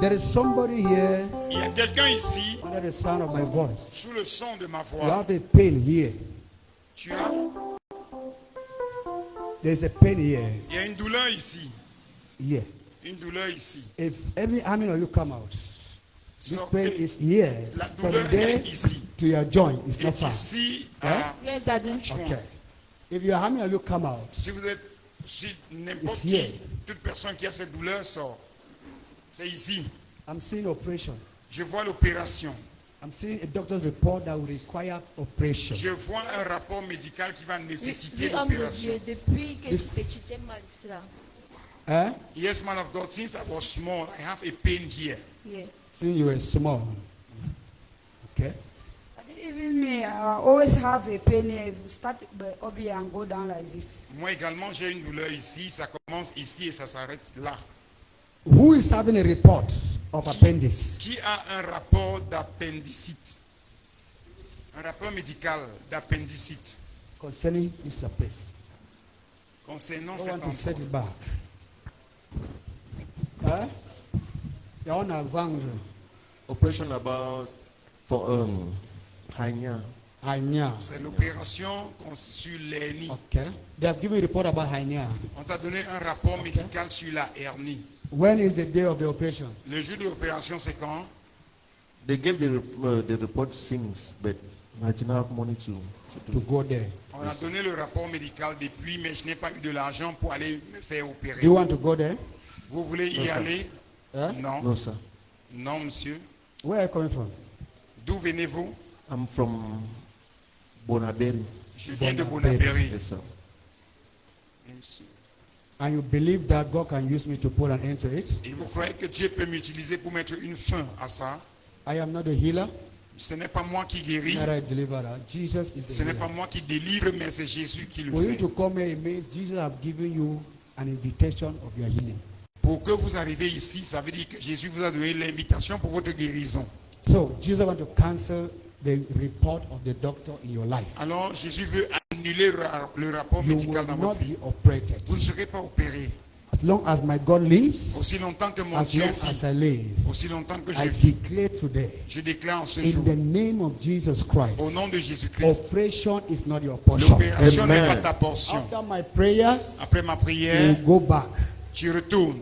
There is somebody here Il y a quelqu'un ici, under the sound of my voice. sous le son de ma You voix. have a pain here. Tu as, There's a pain here. il y a une douleur ici. Here. Une douleur ici. If how many of you come out? This pain Sortez. is here. La From douleur there est ici. to your joint. It's not Est far. ici Hein? à Yes, Daddy. joint. Okay. If you how many of you come out? Si vous êtes, si n'importe It's here. qui, toute personne qui a cette douleur sort. C'est ici. I'm seeing operation. Je vois l'opération. I'm seeing a doctor's report that will require operation. Je vois un rapport médical qui va nécessiter L'homme de l'opération. Dieu, depuis que This- petit, j'ai mal ici là. Eh? Yes, man of God, since I was small, I have a pain here. Yeah. Since you were small. Okay. Even me, I always have a pain here. You start up here and go down like this. Moi également, j'ai une douleur ici. Ça commence ici et ça s'arrête là. Who is having a report of appendix? Qui a un rapport d'appendicite? Un rapport médical d'appendicite Concerning this place. concernant I cet want to set endroit. it back. Eh? You want to vendre? Operation about for hernia. Hernia. C'est l'opération sur l'hernie. Okay. They have given a report about hernia. On t'a donné un rapport médical sur la hernie. When is the day of the operation? Le jour de l'opération, c'est quand? They gave the report since, but I didn't have money to To do. go there. On a donné le rapport médical depuis, mais je n'ai pas eu de l'argent pour aller me faire opérer. Do you want to go there? Vous voulez y aller? Eh? Non. No, sir. Non, monsieur. Where are you coming from? D'où venez-vous? I'm from Bonaberry. Je viens de Bonabéry. Bonabéry. Yes, sir. And you believe that God can use me to put an end to it? Et vous croyez que Dieu peut m'utiliser pour mettre une fin à ça? I am not a healer, Ce n'est pas moi qui guéris, not a deliverer. Jesus is ce the n'est pas healer. moi qui délivre, mais c'est Jésus qui le For you fait. to come here, it means Jesus have given you an invitation of your healing. Pour que vous arriviez ici, ça veut dire que Jésus vous a donné l'invitation pour votre guérison. So Jesus want to cancel the report of the doctor in your life. Alors Jésus veut annuler le rapport You médical will dans not votre vie. be operated. Vous ne serez pas opéré. As long as my God lives, Aussi longtemps que mon as Dieu long vit, as I live, aussi longtemps que je I vis, declare today, je déclare en ce in jour, the name of Jesus au Christ, nom de Jésus-Christ, operation is not your portion. l'opération n'est Amen. pas ta portion. After my prayers, Après ma you prière, go back tu retournes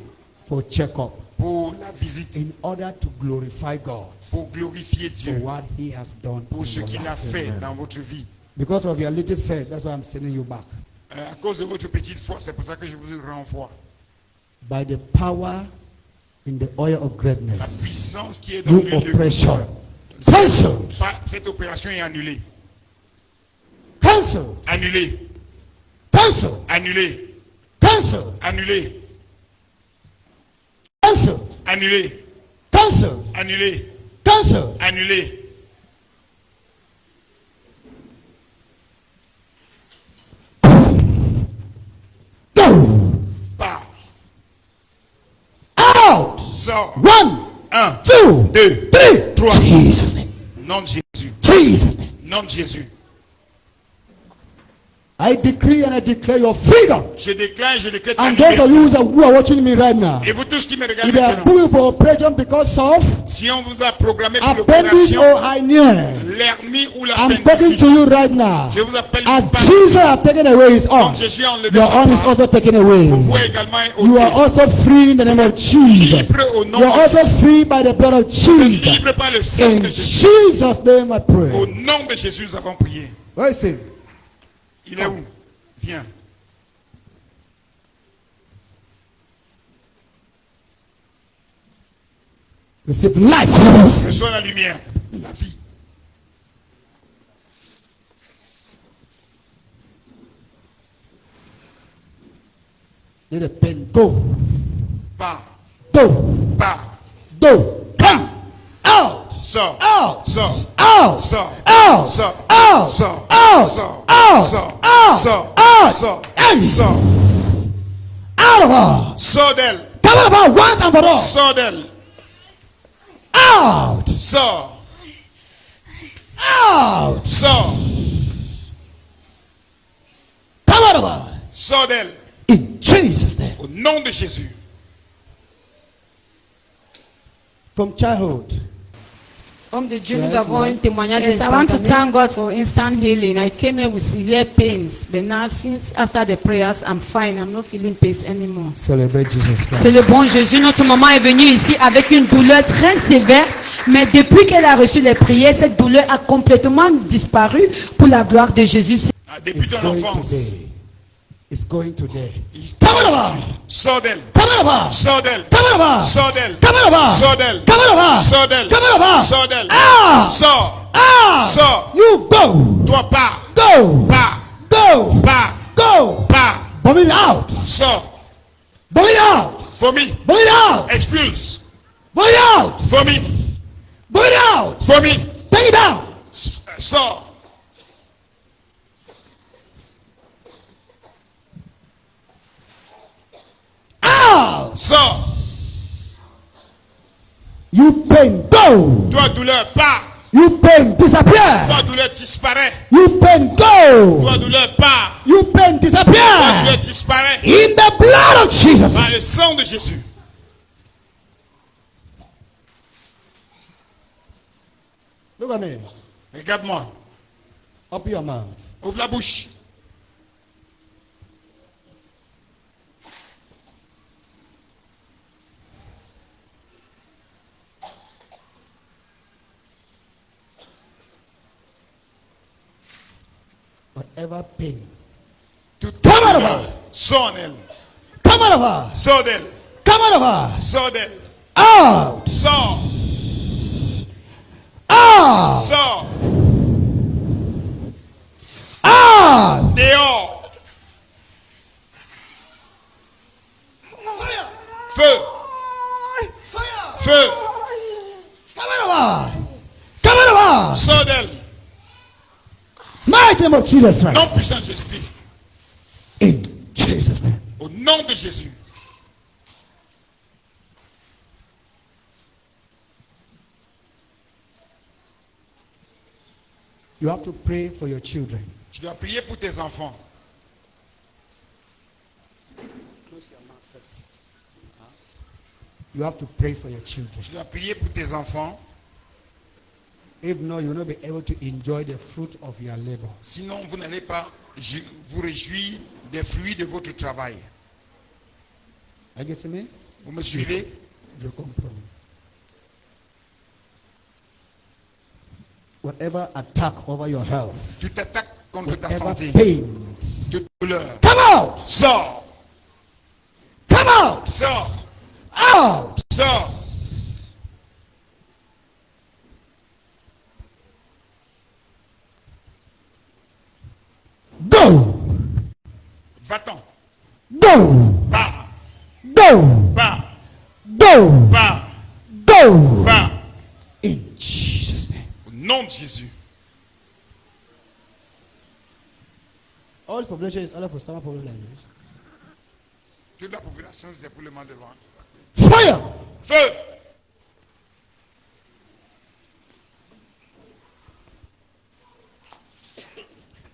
for checkup pour la visite, in order to glorify God pour glorifier for Dieu, what He has done in pour ce your qu'il a life. fait dans votre vie. Because of your little faith, that's why I'm sending you back. À cause de votre petite foi, c'est pour ça que je vous renvoie. By the power in the oil of La greatness, puissance qui est dans you l'huile de oppression, gloire. cancelled, Cette opération est annulée. cancelled, Annulée. cancelled, Annulée. cancelled, Annulée. cancelled, Annulée. cancelled, Annulée. cancelled. Annulée. Go Pas. out. Sors. 1, 1, 2, 2, 3. 3. Jesus name. Nom de Jésus. Jesus name. Nom de Jésus. I decree and I declare your freedom. Je déclare et je déclare ta And those of liberté. you who are watching me right now, Et vous tous qui me if regardez they are maintenant, going for operation because of si on vous a programmé pour appendix l'opération, or hernia, l'hernie ou I'm talking l'appendicite, to you right now. je vous appelle As par Jesus has taken away his arm, Comme Jésus a enlevé your sa arm is part, also taken away. vous également est You are ôté. also free in the name of Jesus. Libre au nom You are de also Jésus. free by the blood of Jesus. Libre par le sang In de Jésus. Jesus' name I Au pray. nom de Jésus, nous avons prié. Where is he? Il est où? Viens. Receive life. Reçois la lumière, la vie. Let the pain go. Pars, Go. pars, Go. Come. Out. sors, Out. sors, Out. sors, Out. sors, Out. sors, Out. sors, Out. sors, Out. sors, Out. sors, Hey. sors, Out of her. sors d'elle, Come out of her once and for all. sors d'elle, Out. sors, Out. sors, Come out of her. sors d'elle. In Jesus' name. Au nom de Jésus. from childhood. Homme de Dieu, Yes, nous avons ma'am. un témoignage Yes, I want to instantané. thank God for instant healing. I came here with severe pains, but now since after the prayers, I'm fine. I'm not feeling pains anymore. Celebrate Jesus Christ. C'est le bon Jésus. Notre maman est venue ici avec une douleur très sévère, mais depuis qu'elle a reçu les prières, cette douleur a complètement disparu pour la gloire de Jésus. Ah, depuis It's ton going enfance. today. It's going today. Il Come on, Lord. Sors d'elle. Come on, Lord. Sors d'elle. Come on, Lord. Sors d'elle. Come on, Lord. Sors d'elle. Come on, Lord. Sors d'elle. Come on, Lord. Sors d'elle. Ah! Sors. Ah! Sors. You go. Toi, pars. Go. Pars. Go. Pars. Go. Pars. Vomit out. Sors. Vomit out. Vomit. Vomit out. Expulse. Vomit out. Vomit. Vomit out. Vomit. Take it down. Sors. Out. Sors. You pain. Go. Toi, douleur, pars. You pain. Disappear. Toi, douleur, disparaît. You pain. Go. Toi, douleur, pars. You pain. Toi, Disappear. douleur, disparaît. In the blood of Jesus. Par le sang de Jésus. Look at me. Regarde-moi. Open your mouth. Ouvre la bouche. Whatever pain. Toute Come out of douleur, her. sors en elle. Come out of her. Sors d'elle. Come out of her. Sors d'elle. Out. Sors. Out. Sors. Out. Dehors. Feu. Feu. Come out of her. Come out of her. Sors d'elle. Mighty name of Jesus Nom Christ. puissant de Jésus-Christ. In Jesus' name. Au nom de Jésus. You have to pray for your children. Tu dois prier pour tes enfants. You have to pray for your children. Tu dois prier pour tes enfants. If not, you will not be able to enjoy the fruit of your labor. Sinon, vous n'allez pas vous réjouir des fruits de votre travail. Are you getting me? Vous me suivez? Je comprends. Whatever attack over your health, Tu t'attaques contre ta whatever santé. pain, De douleur. come out! Sors. Come out! Sors. Out! Sors. Go! Va-t'en. Go! Pars. Go! Pars. Go! Pars. Go! Pars. In Jesus' name. Au nom de Jésus. All this population is all for stomach problem like this. Toute la population, c'est pour le mal de ventre. Fire! Feu.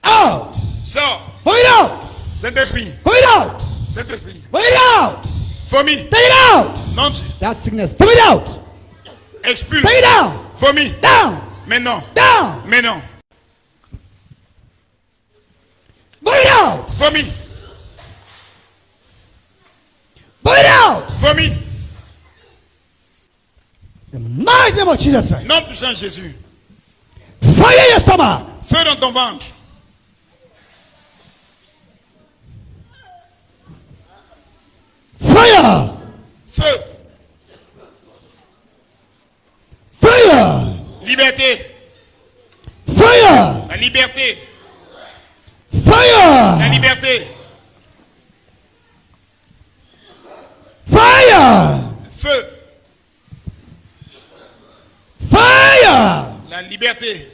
Out! Sors. Put it out! Saint-Esprit. Put it out! Saint-Esprit. Put it out! Vomis. Take it out! Non, tu- That sickness. Put it out! expulse. Take it down! Vomis. Down! Maintenant. Down! Maintenant. Put it out! Vomis. Put it out! Vomis. The mighty name of Jesus Christ. Nom puissant de Jésus. Fire your stomach! Feu dans ton ventre. Fire! Feu. Fire! Liberté. Fire! La liberté. La Fire! liberté. Fire! Feu. Fire! La liberté.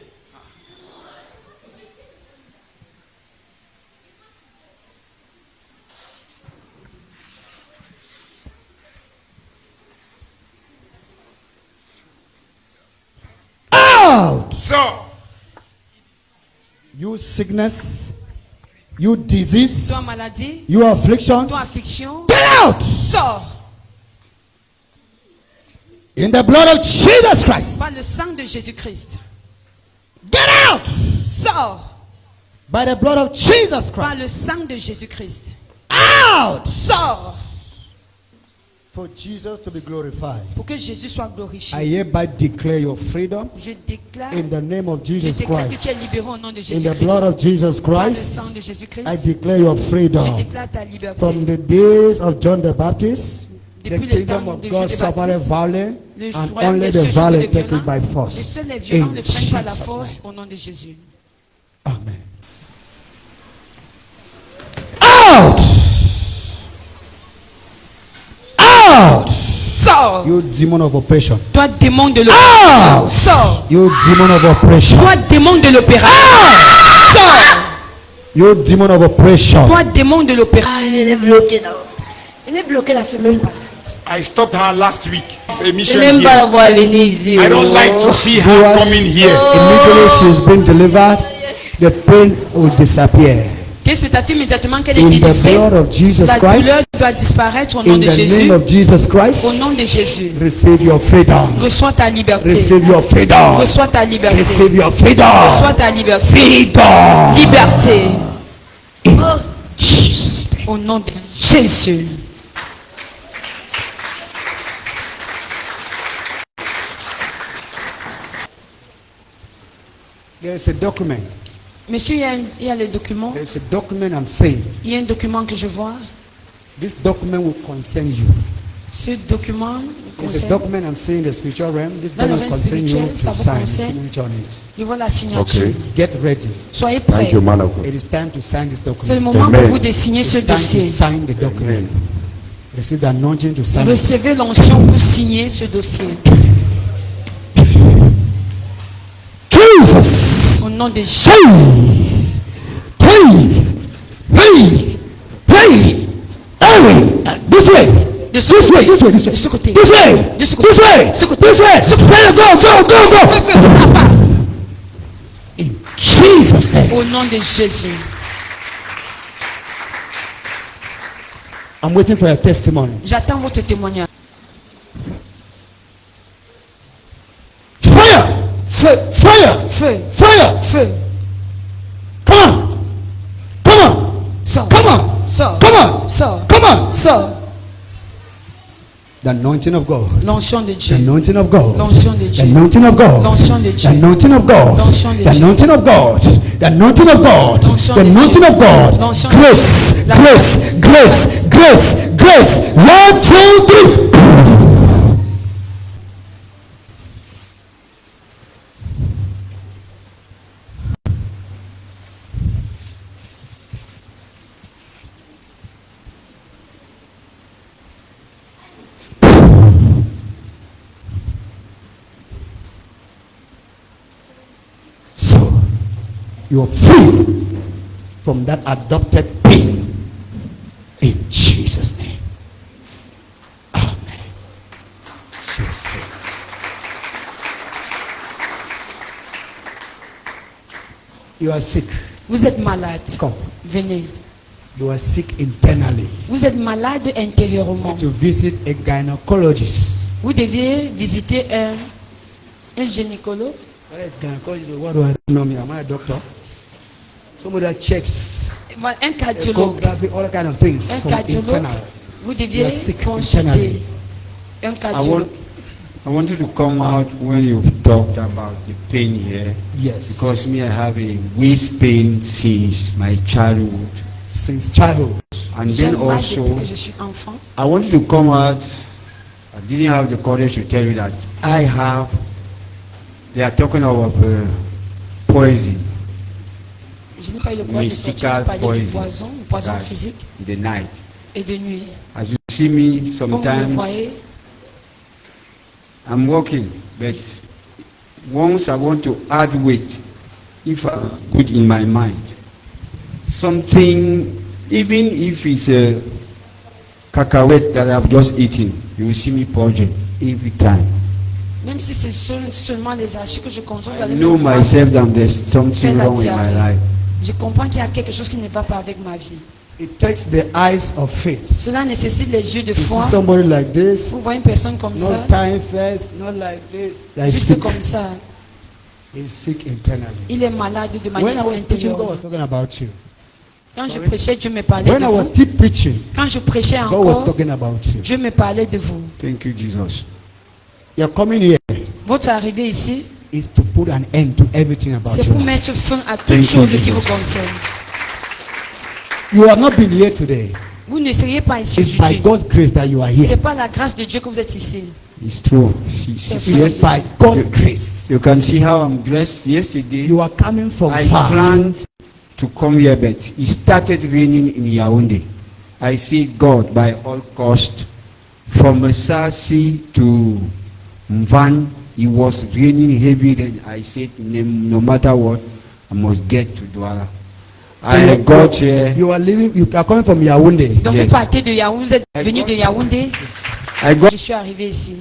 Out! Sors. You sickness, you disease, Toi, maladie, you affliction, toi, affliction, get out! sors. In the blood of Jesus Christ. Par le sang de Jésus-Christ. Get out. Sors. By the blood of Jesus Par le Christ. sang de Jésus-Christ. Out. Sors. For Jesus to be glorified. Pour que Jésus soit I glorifié. hereby declare your freedom Je déclare. in the name of Je Jesus déclare que tu es Christ. libéré au nom de In the Jésus-Christ. blood of Jesus Par le sang Christ, de Jésus-Christ. I declare your Je freedom. déclare ta liberté. From the days of John the Baptist, the Depuis le kingdom temps of de God Jean le suffered Baptiste, violence, le and royaume only des the cieux souffre de violent take it by violence. Les force. seuls les violents In le prennent par la Jesus' force name. au nom de Jésus. Amen. Out! Out! Sors. You demon of oppression. Toi, démon de l'opération. Out! Sors. You demon of oppression. Toi, démon de l'opération. Sors. You demon of oppression. Toi, démon de l'opération. Ah, il est bloqué là. Il est bloqué la semaine passée. I stopped her last week. A Je mission n'aime pas here. la voir venir ici. I don't like to see her Viewers, coming here. Immediately she's been delivered, the pain will disappear. Qu'est-ce immédiatement qu'elle est In the délivrée? blood of Jesus La douleur Christ, doit disparaître au nom in de the Jésus. name of Jesus Au Christ, nom de Jésus. receive your freedom. Reçois ta liberté. Receive your freedom. Reçois ta liberté. Receive your freedom. Reçois ta liberté. Freedom. Liberté. In Jesus' name. Au nom de Jésus. There is a document. Monsieur, il y a le document. There is a document I'm saying. Il y a un document que je vois. This document will concern you. Ce document There's a concerne. document I'm saying in the spiritual realm. This Dans le document règne concern you spirituel, ça to vous sign the concerne. signature on it. Je vois la signature. Okay. Get ready. Soyez prêts. Thank you, man of God. It is time to sign this C'est le document. moment Amen. pour vous de signer ce It's time to dossier. sign the document. Receive the anointing to sign it. Recevez l'onction pour signer ce dossier. Jesus. Au nom de Jésus. Hey! Hey! Hey! Hey! This way! De ce This way! côté. This way! This way! De ce côté. This way! De ce côté. This way! Ce côté. This way! Fire, go! Go! Go! Feu, Go! feu, à part. In Jesus' name. Au nom de Jésus. I'm waiting for your testimony. J'attends votre témoignage. Fire! Feu, Fire! feu, Fire! feu. Come on! Come on! Sors. Come on! Sors. Come on! Sors. Come on! Sors. The anointing of God. L'onction de The Dieu. anointing of God. L'onction de The Dieu. anointing of God. L'onction de The Dieu. anointing of God. L'onction de The Dieu. anointing of God. The anointing of God. L'onction The de anointing Dieu. of God. L'onction de Grace, Dieu. La- grace, grace, grace, grace. 1, 2, 3. So, you are free from that adopted pain in Jesus' name. Amen. She's free. You are sick. Vous êtes malade. Come. Venez. You are sick internally. Vous êtes malade intérieurement. To visit a gynecologist. Vous deviez visiter un gynécologue. What is gynecologist? What do I know? Me? Am I a doctor? Somebody that checks Un cardiologue. echography, all kind of things. Un from cardiologue. internal. Vous You deviez are sick consulter internally. un cardiologue. I wanted to come out when you talked about the pain here. Yes. Because me, I have a waist pain since my childhood. Since childhood. And J'ai then mal also, depuis que je suis enfant. I wanted to come out. I didn't have the courage to tell you that I have. They are talking about poison, Je n'ai pas eu le courage de sortir mystical pour parler du poison, poison that physique in the night. et de nuit. As you see me, Comme vous le sometimes voyez, I'm walking, but once I want to add weight, if I put in my mind something, even if it's a cacahuète that I've just eaten, you will see me purging every time. même si c'est seulement les archives que je consomme, vous I allez me know voir myself that there's faire something la wrong in my diarrhée. life. Je comprends qu'il y a quelque chose qui ne va pas avec ma vie. It takes the eyes of faith. Cela nécessite les yeux de You see foi. somebody like this, Vous voyez une personne comme ça, not time first, not like this. Like juste sick. comme ça. He's sick internally. Il est malade de When I manière was preaching, God intérieure. was talking about you. Quand je prêchais, Dieu me parlait When de I was vous. still preaching, Quand je prêchais God was encore, talking about you. Dieu me parlait de vous. Thank you, Jesus. You're coming here Votre arrivée ici, is to put an end to everything about c'est you. pour mettre fin à Thank toutes you, choses qui Jesus. vous concernent. You have not been here today. Vous ne seriez pas ici It's by aujourd'hui. God's grace that you are C'est here. pas la grâce de Dieu que vous êtes ici. It's true. It's by God's grace. You can see how I'm dressed. Yesterday, You are coming from I far. planned to come here, but it started raining in Yaoundé. I see God by all cost. From Sassi to Mvan, it was raining heavy. Then I said, no matter what, I must get to Douala. So I you- got here. You are leaving. You are coming from Yaoundé. Donc Yes. vous partez de Yaoundé, vous êtes venu de Yaoundé. I got Je suis arrivé ici.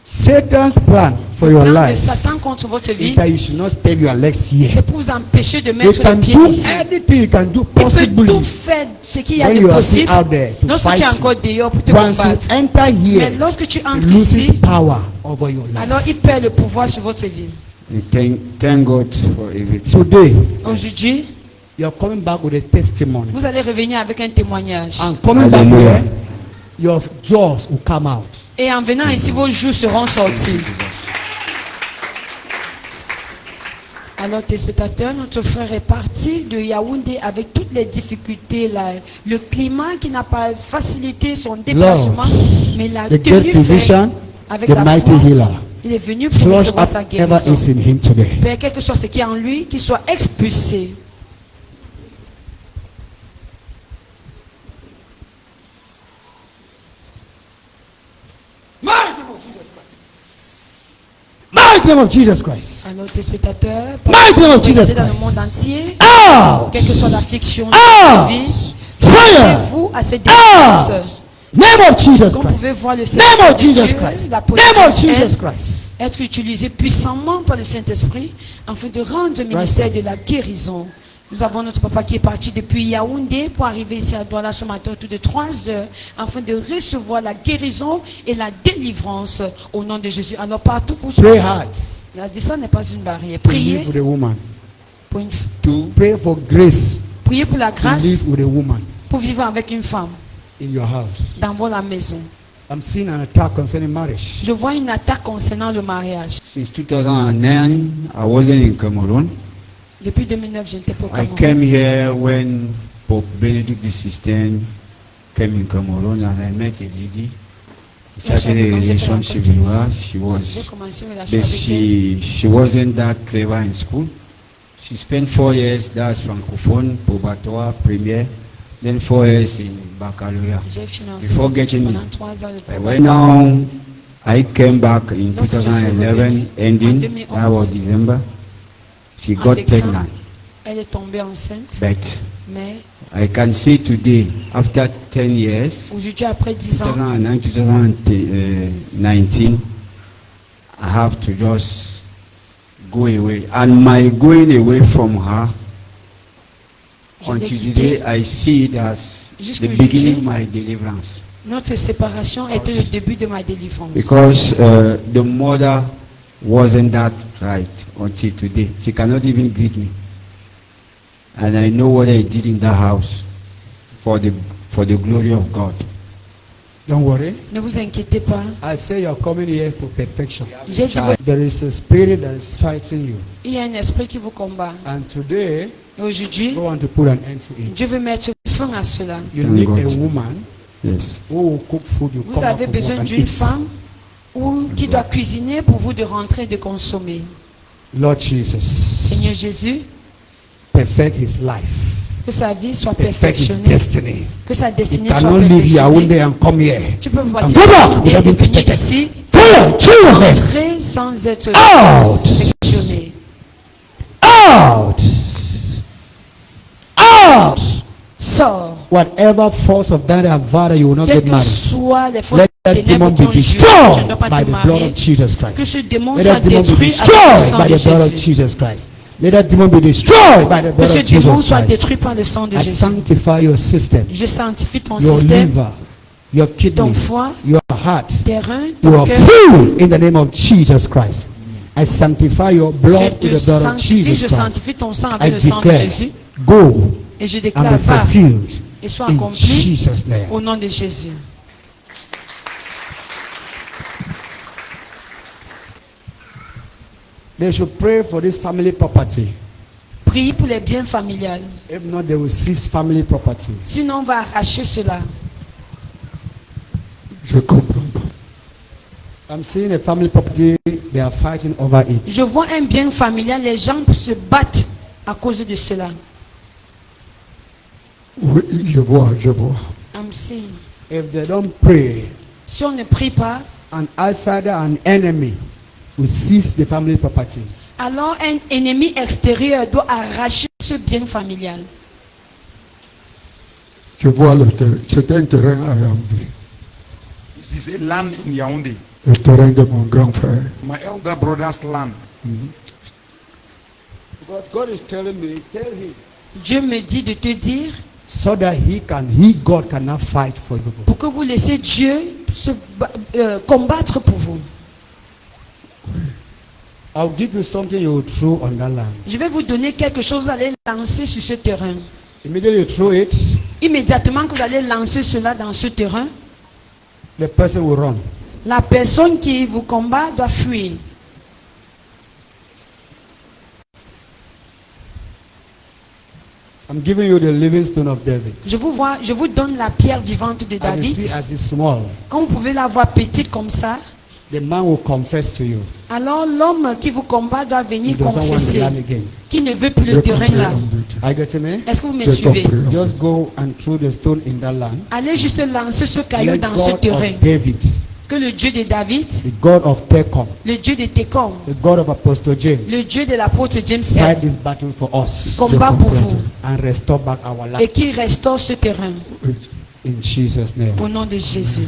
Satan's plan for Le your plan de life Satan contre votre vie, is that you should not step your legs here. c'est pour vous empêcher de You mettre can les pieds do ici. anything you can do Il peut possibly tout faire ce qu'il y a when de you are still possible. out there to Lorsque tu fight es you. encore dehors pour te Once you combattre. enter Mais here, lorsque tu it entres loses ici, power over your life. alors il perd le pouvoir sur votre vie. thank God for everything. Today, Aujourd'hui, you are coming back with a testimony. vous allez revenir avec un témoignage. And coming back Hallelujah. here, your jaws will come out. Et en venant ici, vos joues seront sortis. Alors, téléspectateurs, notre frère est parti de Yaoundé avec toutes les difficultés, le climat qui n'a pas facilité son déplacement, mais la The great tenue fait physician, avec the la mighty foi. healer, Il est venu pour flush recevoir up sa whatever guérison. is in him today. Père, quel que soit ce qui est en lui, qu'il soit expulsé. Mighty name of Jesus Christ. Alors, téléspectateurs, Mighty name of Jesus regardez dans le Christ. monde entier, Out! quelle que soit l'affliction de Ah! votre vie, Fire! vous à cette Ah! défense. Name of Jesus Comme vous pouvez Christ. voir le Name Seigneur of Jesus Dieu, Christ. la Name of politique Jesus est Christ. être utilisé puissamment par le Saint-Esprit afin de rendre le ministère de la guérison. Nous avons notre papa qui est parti depuis Yaoundé pour arriver ici à Douala ce matin autour de 3 heures afin de recevoir la guérison et la délivrance au nom de Jésus. Alors partout où vous Pray soyez, hard. la distance n'est pas une barrière. To Priez live with a woman. pour, Pray for grace priez pour la to grâce live with a woman pour vivre avec une femme in your house. dans votre maison. I'm seeing an attack concerning marriage. Je vois une attaque concernant le mariage. Since 2009, I wasn't in Cameroon. Depuis 2009, je n'étais pas au I Cameroun. came here when Pope Benedict XVI came in Cameroon, and I met a lady. We started a relationship with her. She J'ai was, commencé une relation but avec elle. she wasn't that clever in school. She spent 4 years, that's francophone, probatoire, première, then 4 years in baccalaureate. J'ai financé Before ça getting pendant in. 3 ans. When now I came back in 2011, ending, that was December. She got pregnant, Elle est tombée enceinte, but mais I can say today, after 10 years, aujourd'hui, après 10 ans, 2009, 2019, I have to just go away. And my going away from her, Je l'ai until quitté. today, I see it as the Jusqu'aujourd'hui. beginning of my deliverance. notre séparation était le début de ma délivrance. Because the mother wasn't that right until today. She cannot even greet me. And I know what I did in that house for the glory of God. Don't worry. Ne vous inquiétez pas. I say you're coming here for perfection. J'ai dit, There is a spirit that is fighting you. il y a un esprit qui vous combat. And today, Et aujourd'hui, we want to put an end to it. Dieu veut mettre fin à cela. You Thank need God. a woman Yes. who will cook food. You Vous come avez up with besoin and d'une eat. femme qui doit cuisiner pour vous de rentrer et de consommer. Lord Jesus, Seigneur Jésus, perfect his life. que sa vie soit Perfect his perfectionnée, destiny. que sa You destinée soit cannot leave Yaoundé perfectionnée. and come here. Tu peux And partir go back et without being venir protected. ici, Fire, children, entrer sans être out, perfectionné. out, out. Sors. Whatever force of that Avada, you will not Quelles get que married. soient les forces Let that des demon ténèbres be qui ont juré, tu ne destroyed dois pas by te the blood marier. of Jesus Que Christ. ce démon Let soit that demon be détruit avec le destroyed sang by de the blood of Jésus. Jesus Christ. Let that demon be destroyed by the Que blood ce of démon Jesus soit Christ. détruit par le sang de I Jésus. sanctify your system, Je sanctifie ton your système, liver, your ton kidneys, foie, your heart. tes reins, You ton are cœur. full in the name of Jesus Christ. I sanctify your Je blood te with the blood of sanctifie, Jesus je Christ. sanctifie ton sang I avec le sang de declare, Jésus. go Et je and déclare, be va fulfilled et sois in accompli Jesus' name. au nom de Jésus. They should pray for this family property. Priez pour les biens familiales. If not, they will seize family property. Sinon, on va arracher cela. Je comprends. I'm seeing a family property, they are fighting over it. Je vois un bien familial, les gens se battent à cause de cela. Oui, je vois. I'm seeing. If they don't pray, Si on ne prie pas, an outsider, an enemy will seize the family property. alors un ennemi extérieur doit arracher ce bien familial. Je vois le terrain. C'est un terrain à Yaoundé. This is a land in Yaoundé. Le terrain de mon grand frère. My elder brother's land. God is telling me, tell him, Dieu me dit de te dire so that God cannot fight for you. pour que vous laissez Dieu combattre pour vous. I'll give you something you will throw on that land. Je vais vous donner quelque chose à aller lancer sur ce terrain. Immediately you throw it, Immédiatement que vous allez lancer cela dans ce terrain, the person will run. la personne qui vous combat doit fuir. I'm giving you the living stone of David. Je vous donne la pierre vivante de And you see, David. as it's small, Quand vous pouvez la voir petite comme ça, the man will confess to you. alors l'homme qui vous combat doit He venir doesn't want the confesser land again. qu'il ne veut plus le terrain là. Are you getting me? Est-ce que vous me suivez? Just go and throw the stone in that land. Allez juste lancer ce caillou Let dans ce God terrain. of David, Que le Dieu de David, the God of Tecom, le Dieu de Técom, the God of Apostle James, le Dieu de l'apôtre James fight L, this battle for us combat pour vous and restore back our et land qui restaure ce terrain in Jesus' name. au nom de Jésus.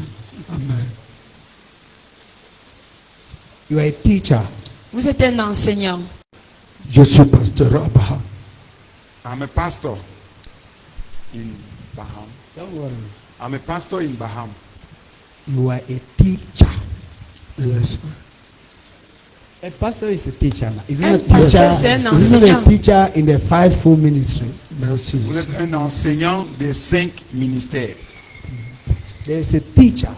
You are a teacher. Vous êtes un enseignant. Je suis pasteur Abraham. I'm a pastor in Baham. Don't worry. I'm a pastor in Baham. You are a teacher. Yes. A pastor is a teacher. Is Un not a pasteur, teacher. c'est un Is not enseignant. a teacher in the fivefold ministry. Merci. Vous êtes un enseignant des 5 ministères. There is a teacher.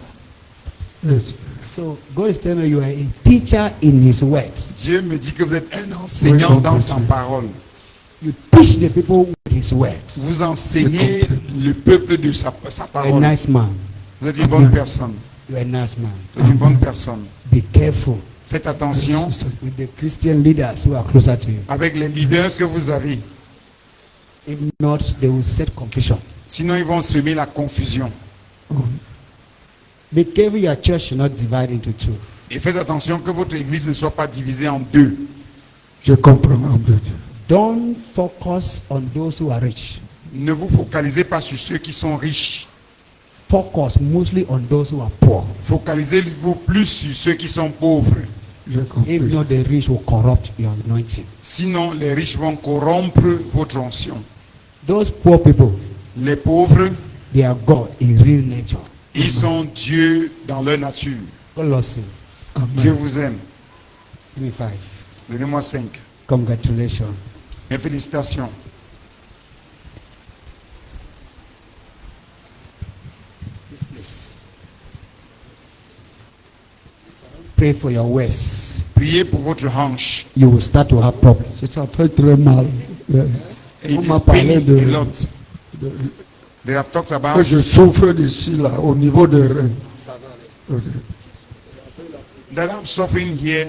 Yes. So God is telling me you are a teacher in His word. Dieu me dit que vous êtes un enseignant dans sa parole. You teach the people with His word. Vous enseignez le peuple de sa A parole. nice man. Vous êtes une bonne personne. You are a nice man. Vous êtes une bonne personne. Be careful Faites attention with the Christian leaders who are closer to you. avec les leaders que vous avez. If not, they will set confusion. Sinon, ils vont semer la confusion. Be careful your church should not divide into two. Et faites attention que votre église ne soit pas divisée en deux. Je comprends. Don't focus on those who are rich. Ne vous focalisez pas sur ceux qui sont riches. Focus mostly on those who are poor. Focalisez-vous plus sur ceux qui sont pauvres. If not, the rich will corrupt your anointing. Sinon, les riches vont corrompre votre onction. Those poor people, Les pauvres, they are God in real nature. ils sont Dieu dans leur nature. God loves you. Dieu vous aime. Give me 5. Donnez-moi 5. Congratulations. Mes félicitations. This place. Pray for your waist. Priez pour votre hanche. You will start to have problems. Ça fait très mal. Et it On is m'a parlé paining de- a lot. They have talked about Que je souffre d'ici là, au niveau des reins. Ok. that I'm suffering here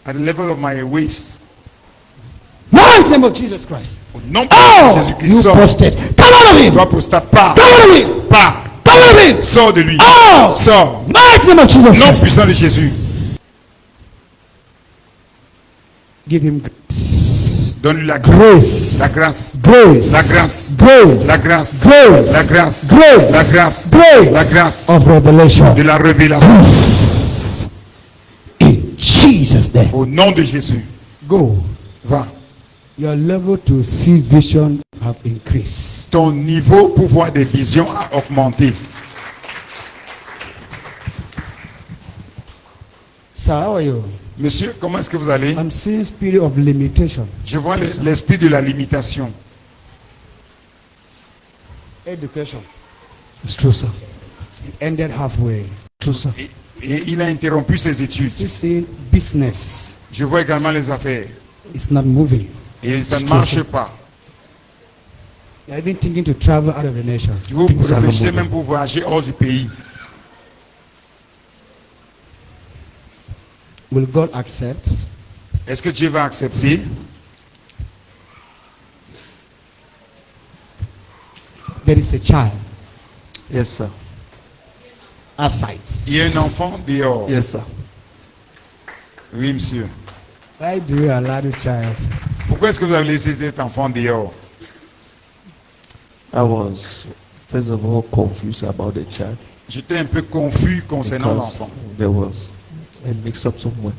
at the level of my waist. Now in the name of Jesus Christ. Au nom de Oh, Jésus-Christ, you sors. prostate. Come out of him. Toi, prostate, pars. Come out of him. Pars. Come out of him. Sors de lui. Oh, Sors. mighty name of Jesus Nom Christ. puissant de Jésus. Give him grace. Donne-lui la Grace. grâce. La grâce. Grace. La grâce. Grace. La grâce. Grace. La grâce. Grace. La grâce. Grace. La grâce of revelation. de la révélation. In Jesus' name. Au nom de Jésus. Go. Va. Your level to see vision have increased. Ton niveau pour voir des visions a augmenté. Sir, how are you? Monsieur, comment est-ce que vous allez? I'm seeing spirit of limitation. Je vois l'esprit de la limitation. Education. It's true, sir. It ended halfway. True, sir. Et il a interrompu ses études. You see, business Je vois également les affaires. is not moving. Et ça ne marche pas. You're even thinking to travel out of the nation. Vous réfléchissez même pour voyager hors du pays. Will God accept? Est-ce que Dieu va accepter? There is a child Yes, sir. outside. Il y a un enfant dehors. Yes, sir. Oui, monsieur. Why do you allow this child outside? Pourquoi est-ce que vous avez laissé cet enfant dehors? I was, first of all, confused about the child J'étais un peu confus concernant because l'enfant. there was a mix-up somewhere.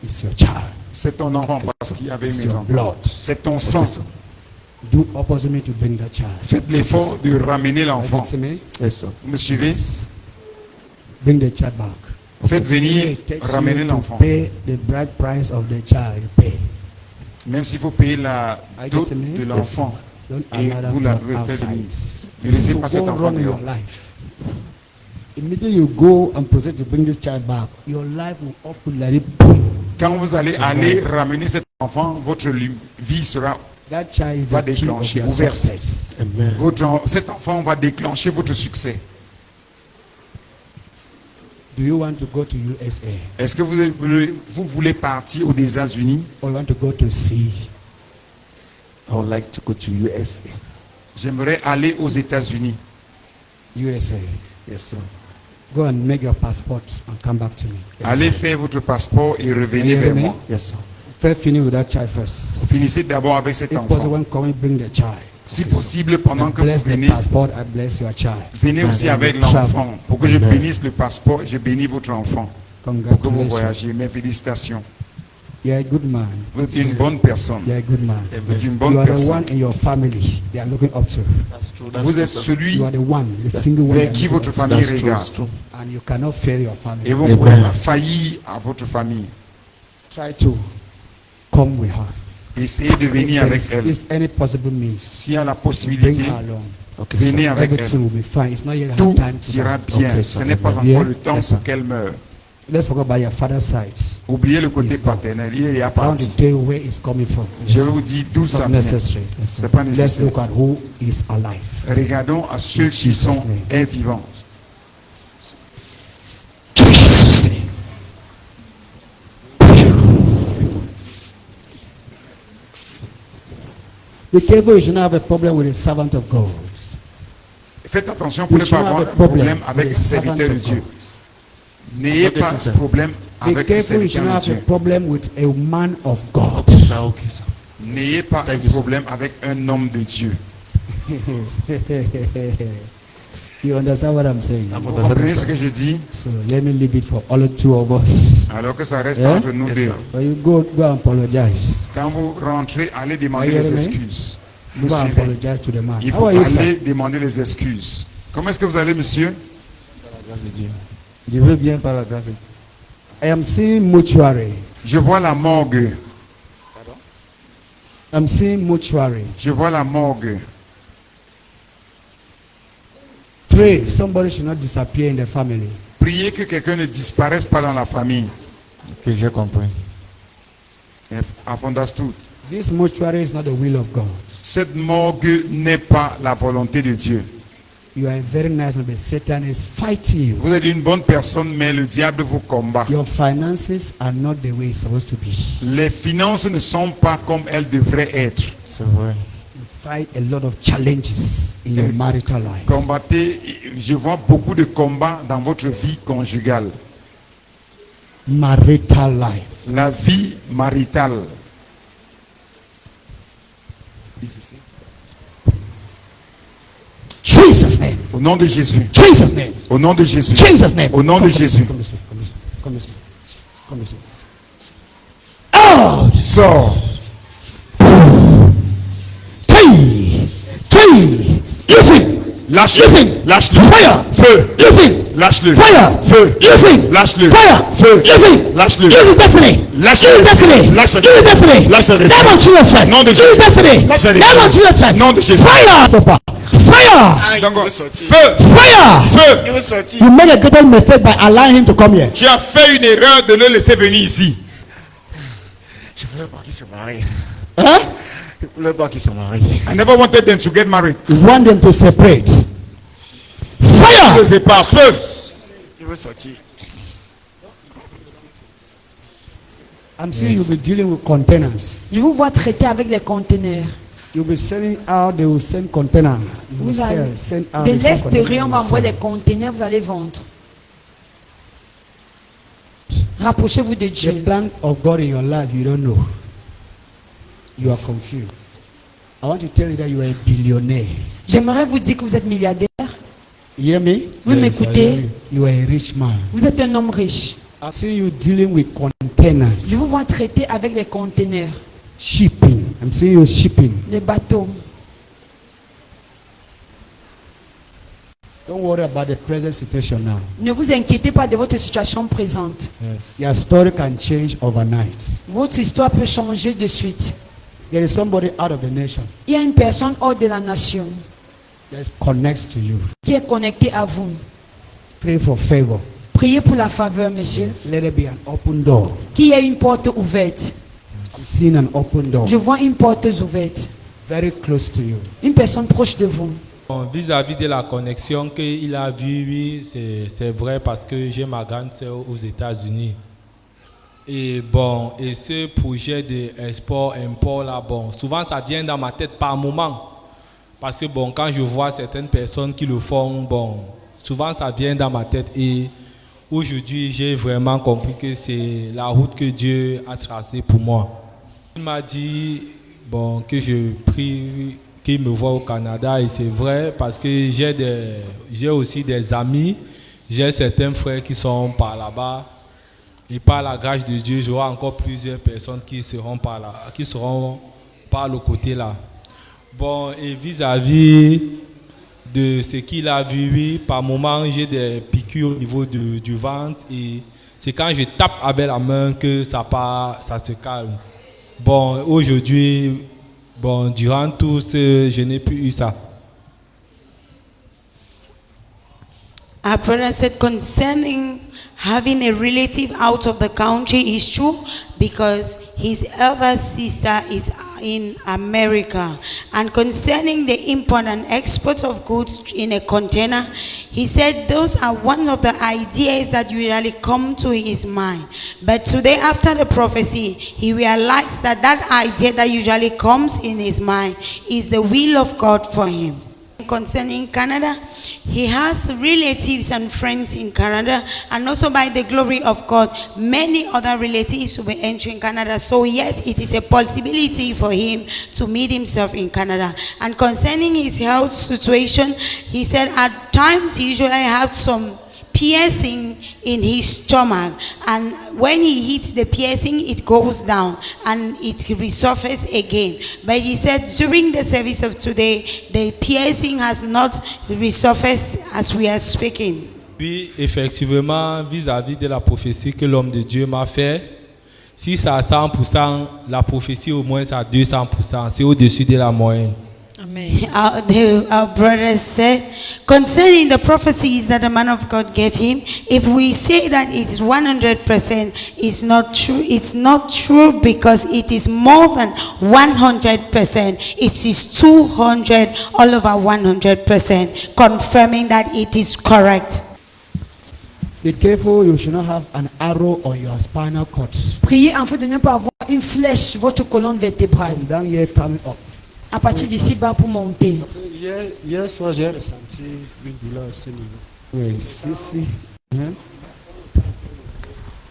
It's your child. C'est ton enfant parce qu'il y avait It's mes your enfants. blood. C'est ton sang. Do opposite me to bring that child. Faites l'effort de ramener l'enfant. Listen to me. Yes, sir. Vous me suivez? Bring the child back. Faites venir, It takes ramener you to l'enfant. pay the bride price of the child. You pay. Même s'il faut payer la I dot get me? de l'enfant. Don't Et allow vous that la blood refaites venir. outside. Ne laissez If pas you cet go enfant wrong in dehors. your life, immediately you go and proceed to bring this child back, your life will open like it. Boom. Quand vous allez aller ramener cet enfant, votre vie sera That child is va the key of déclencher, your ouverte. success. Amen. Cet enfant va déclencher votre succès. Do you want to go to USA Est-ce que vous voulez partir aux États-Unis? or you want to go to sea? I would like to go to USA. J'aimerais aller aux États-Unis. USA. Yes, sir. Go and make your passport and come back to me. Allez faire votre passeport et revenez Are you vers hearing moi. me? Yes, sir. First finish with that child first. Finissez d'abord avec cet If possible, enfant. when coming, bring the child. Si possible, pendant And que vous bless the venez, passport, I bless your child. venez aussi avec l'enfant. Pour que je bénisse le passeport, je bénis votre enfant. Pour que vous Congratulations. voyagiez. Mes félicitations. You're a good man. Vous êtes une bonne personne. You're a good man. Vous êtes une You bonne are the personne. one in your family they are looking up to. That's true. Vous êtes celui You are the one, the single one. vers they qui are looking votre up to. famille That's true. regarde. It's true. And you cannot fail your family. Et vous ne pourrez pas faillir à votre famille. Try to come with her. Essayez de If venir there avec is elle. any possible means, S'il y a la bring possibilité, her along. Okay, venez sir. avec Everything elle. will be fine. It's not yet Tout her time to ira die. bien. Okay, Ce sir. n'est pas Yeah. encore le temps Yes, pour sir. qu'elle meure. Let's forget about your father's side. Oubliez le côté paternel. Il est I want parti. to tell you where it's coming from. Je vous dis d'où It's ça not vient. necessary. C'est pas Let's nécessaire. look at who is alive. Regardons à ceux qui sont vivants. Jesus' name. Be careful, you should not have a problem with a servant of God. Faites attention pour You ne should pas not avoir have un a problem problème avec with un a servant serviteur de of Dieu. God. N'ayez Okay, pas sir. de problème Be avec un careful, you serviteur should de not have a Dieu. problem with a man of God. Okay, sir. Okay, sir. N'ayez pas Thank de you, sir. problème avec un homme de Dieu. You understand what I'm saying? I'm Vous understanding, comprenez ce sir. que je dis? So let me leave it for all the two of us. Alors que ça reste Yeah? entre nous Yes, deux. sir. When you go and apologize. Quand vous rentrez, allez demander Are you les hearing me? excuses. Vous Go and suivez. apologize to the man. Il How faut are you, aller sir? demander les excuses. Comment est-ce que vous allez, monsieur? Je veux bien par la grâce. I am seeing mortuary. Je vois la morgue. I'm seeing mortuary. Je vois la morgue. Pray. Somebody should not disappear in the family. Priez que quelqu'un ne disparaisse pas dans la famille. Que j'ai compris. I've understood. This mortuary is not the will of God. Cette morgue n'est pas la volonté de Dieu. You are a very nice man, but Satan is fighting you. Vous êtes une bonne personne, mais le diable vous combat. Your finances are not the way it's supposed to be. Les finances ne sont pas comme elles devraient être. C'est vrai. You fight a lot of challenges in your marital life. Combattez, je vois beaucoup de combats dans votre vie conjugale. Marital life. La vie maritale. Jesus' name. Au nom de Jésus. Jesus' name. Au nom de Jésus. Jesus' name. Au nom de Come Jésus. Come this way. Come this way. Come this way. Come this way. Out. Sors. Lâche-le. Using. Lâche-le. Fire. Feu. Using. Lâche-le. Fire. Feu. Using. Lâche-le. Fire. Feu. Using. Lâche-le. Use destiny. Lâche-le. Use destiny. Lâche-le. Use destiny. Lâche-le. Name of Jesus Christ. Nom de Use Jésus. destiny. Lâche-le. Name of Jesus Christ. Nom de Jésus. Fire. Super. Fire. Donc, Il veut sortir. feu. Fire. Feu. Il veut sortir. You made a great mistake by allowing him to come here. Tu as fait une erreur de le laisser venir ici. Je voulais pas qu'ils se marient. Huh? Je voulais pas qu'ils se marient. I never wanted them to get married. You want them to separate. Le Fire. sépare. Feu. Il veut sortir. I'm saying you'll be dealing with containers. Je vous vois traiter avec les conteneurs. You'll be sending out, they will send container. You will Vous allez, send out. de they send container, l'extérieur, on va you will envoyer send. des conteneurs, vous allez vendre. Rapprochez-vous de The Dieu. plan of God in your life, you don't know. You are confused. I want to tell you that you are a billionaire. J'aimerais vous dire que vous êtes milliardaire. You hear me? Vous m'écoutez? You are a rich man. Vous êtes un homme riche. I see you dealing with containers. Je vous vois traiter avec les conteneurs, Shipping. I'm seeing you shipping. les bateaux. Don't worry about the present situation now. Ne vous inquiétez pas de votre situation présente. Yes. Your story can change overnight. Votre histoire peut changer de suite. There is somebody out of the nation Il y a une personne hors de la nation that connects to you. qui est connectée à vous. Pray for favor. Priez pour la faveur, monsieur. Let there be an open door. Qu'il y ait une porte ouverte. I'm seeing an open door. Je vois une porte ouverte. Very close to you. Une personne proche de vous. Bon, vis-à-vis de la connexion qu'il a vue, oui, c'est vrai parce que j'ai ma grande sœur aux États-Unis. Et bon, et ce projet d'export-import là, bon, souvent ça vient dans ma tête par moment. Parce que bon, quand je vois certaines personnes qui le font, bon, souvent ça vient dans ma tête. Et aujourd'hui, j'ai vraiment compris que c'est la route que Dieu a tracée pour moi. Il m'a dit, bon, que je prie qu'il me voit au Canada, et c'est vrai parce que j'ai aussi des amis, j'ai certains frères qui sont par là-bas, et par la grâce de Dieu, j'aurai encore plusieurs personnes qui seront par là, qui seront par le côté là. Bon, et vis-à-vis de ce qu'il a vu, oui, par moment j'ai des piqûres au niveau du ventre, et c'est quand je tape avec la main que ça se calme. Bon, aujourd'hui, bon, durant tout ce, je n'ai plus eu ça. Our brother said concerning having a relative out of the country is true because his elder sister is in America. And concerning the import and export of goods in a container, he said those are one of the ideas that usually come to his mind. But today after the prophecy, he realized that that idea that usually comes in his mind is the will of God for him. Concerning Canada, he has relatives and friends in Canada, and also by the glory of God, many other relatives will be entering Canada. So yes, it is a possibility for him to meet himself in Canada. And concerning his health situation, he said at times he usually has some piercing in his stomach, and when he hits the piercing it goes down and it resurfaces again. But he said during the service of today the piercing has not resurfaced as we are speaking. Oui, effectivement, vis-à-vis de la prophétie que l'homme de Dieu m'a fait, si c'est à 100%, la prophétie au moins c'est à 200%, c'est au-dessus de la moyenne. Amen. Our brother said concerning the prophecies that the man of God gave him, if we say that it is 100%, it's not true. It's not true because it is more than 100%. It is 200 all over 100%, confirming that it is correct. Be careful, you should not have an arrow on your spinal cord. Priez afin de ne pas avoir une flèche sur votre colonne vertébrale. From down here coming up. À partir d'ici bas pour monter. Hier soir, j'ai ressenti une douleur aussi. Oui, si. Hein?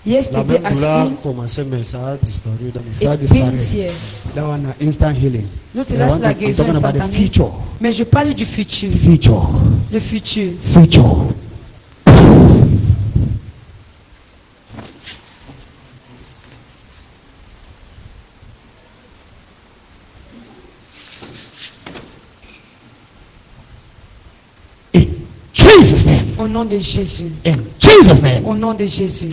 La Yesterday même I douleur feel commençait, mais ça a disparu. Ça a a disparu. pain here. That one, instant healing. L'autre I là, c'est la I'm guérison talking about the instantanée. future. Mais je parle du futur. Future. Le futur. Future. Jesus' name. Au nom de Jésus. In Jesus' name. Au nom de Jésus.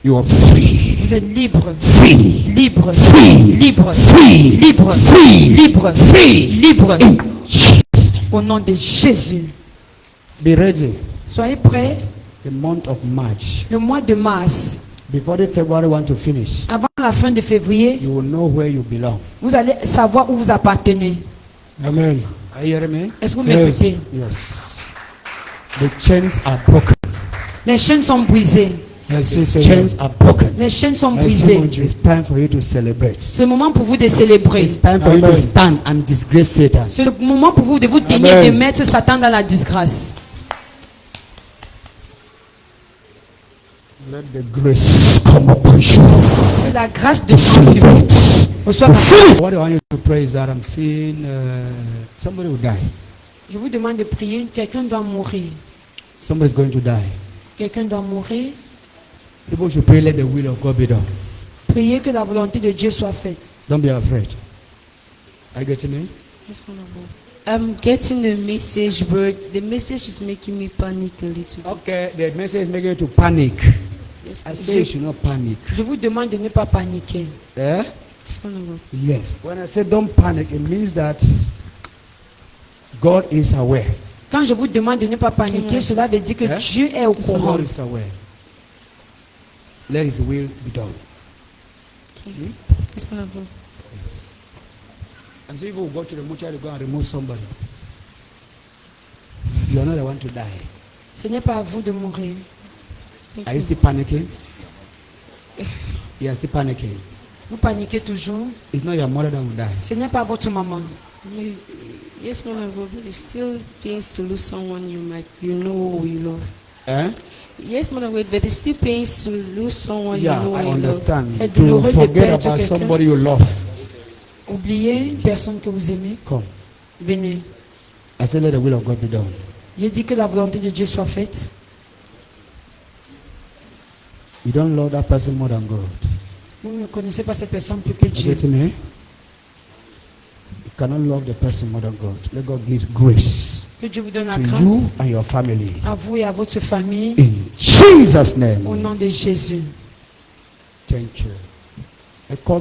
You are free. Vous êtes libre. Free. Libre. Free. Libre. Free. Libre. Free. Libre. Free. Libre. In Jesus' name. Au nom de Jésus. Be ready. Soyez prêts. The month of March. Le mois de mars, Before the February want to finish, avant la fin de février, you will know where you belong. vous allez savoir où vous appartenez. Amen. Are you hearing me? Est-ce que vous Yes. m'écoutez? Yes. The chains are broken. Les chaînes sont brisées. Merci Seigneur. Chains are broken. Les chaînes sont Merci, brisées. mon Dieu. It's time for you to celebrate. C'est le moment pour vous de célébrer. It's time for you to Amen. stand and disgrace Satan. C'est le moment pour vous de vous tenir Amen. et de mettre Satan dans la disgrâce. Let the grace come upon you. Que la grâce de Dieu sur vous. Reçois ma- What I want you to pray is that I'm seeing somebody will die. Je vous demande de prier. Quelqu'un doit mourir. Somebody's going to die. Quelqu'un doit mourir. People should pray, let the will of God be done. Priez que la volonté de Dieu soit faite. Don't be afraid. Are you getting me? I'm getting the message, but the message is making me panic a little. Okay, the message is making you to panic. Yes, I say you should not panic. Je vous demande de ne pas paniquer. Yeah? Yes, man of God. Yes. When I say don't panic, it means that God is aware. Quand je vous demande de ne pas paniquer, cela veut dire que Yeah? Dieu est au courant. God is aware. Let His will be done. Yes, man of God. And so people will go to the mortuary to go and remove somebody. You are not the one to die. Ce n'est pas à vous de mourir. Are you still panicking? You are still panicking. Vous paniquez toujours. It's not your mother that will die. Ce n'est pas votre maman. Yes, man of God, but it still pains to lose someone you know you love. Eh? Yes, man of God, but it still pains to lose someone Yeah, you know I you understand. C'est To douloureux de forget perdre about quelqu'un. somebody you love. Oubliez une personne que vous aimez. Come. Venez. I say let the will of God be done. J'ai dit que la volonté de Dieu soit faite. You don't love that person more than God. Vous ne connaissez pas cette personne plus que You Dieu. get me? You cannot love the person more than God. Let God give grace Que Dieu vous donne la to grâce you and your family. à vous et à votre famille. In Jesus' Au name. nom de Jésus. Thank you. I cover